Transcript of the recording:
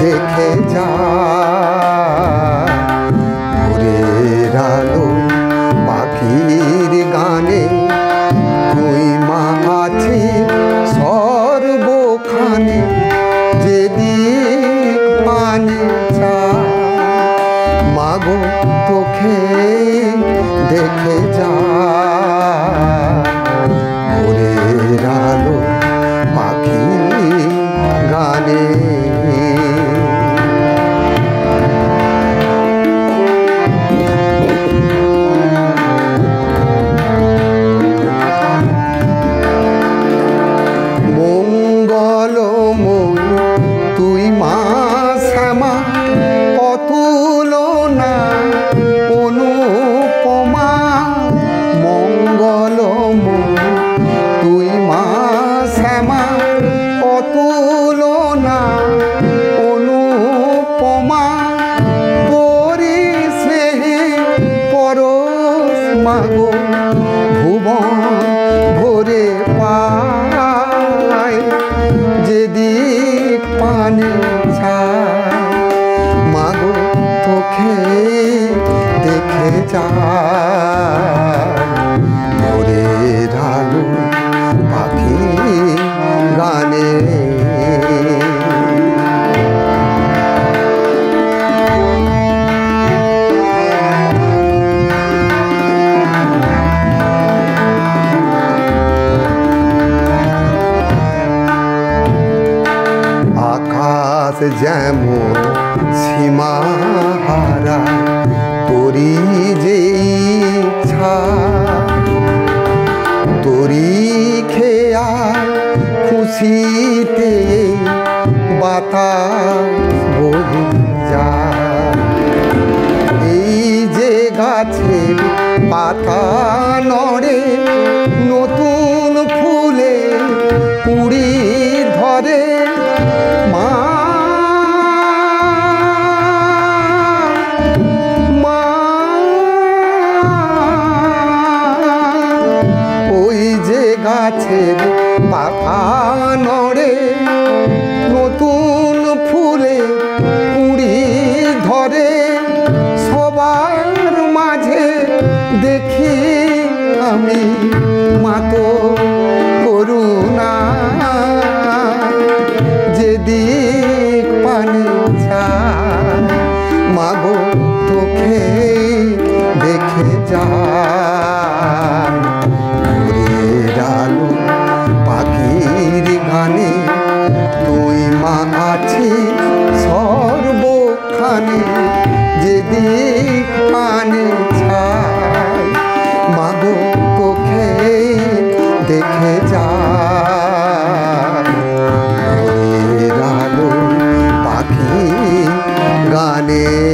দেখে যা ভোরের আলো পাখির গানে তুই মা আছিস সর্বখানে যেদিক পানে চায় মাগো তোকে দেখে যা ভোরের আলো পাখির গানে তুই মা শ্যামা অতুলনা অনুপমা মঙ্গলময়ী তুই মা শ্যামা অতুলনা অনুপমা তোরি স্নেহে পরশ মাগো ভুবন ভরে পায় যেদিক পানে চায় মাগো তোকে দেখে যায় ভোরের আলো পাখি গানে আকাশ যেমন সীমা হারায় তোরি যে ইচ্ছা তোরি খেয়া খুশিতে বাতাস বয়ে যায় এই যে গাছের পাতা নড়ে নতুন ফুলে কুড়ি ধরে মা ওই যে গাছের পাতা নড়ে নতুন ফুলে কুড়ি ধরে সবার মাঝে দেখি আমি মা তো করুণা যেদিক পানে চায় মাগো তোকে দেখে যায় ভোরের আলো পাখির গানে তুই মা আছিস সর্বখানে যেদিক পানে চায় মাগো তোকে দেখে যায় ভোরের আলো পাখি গানে।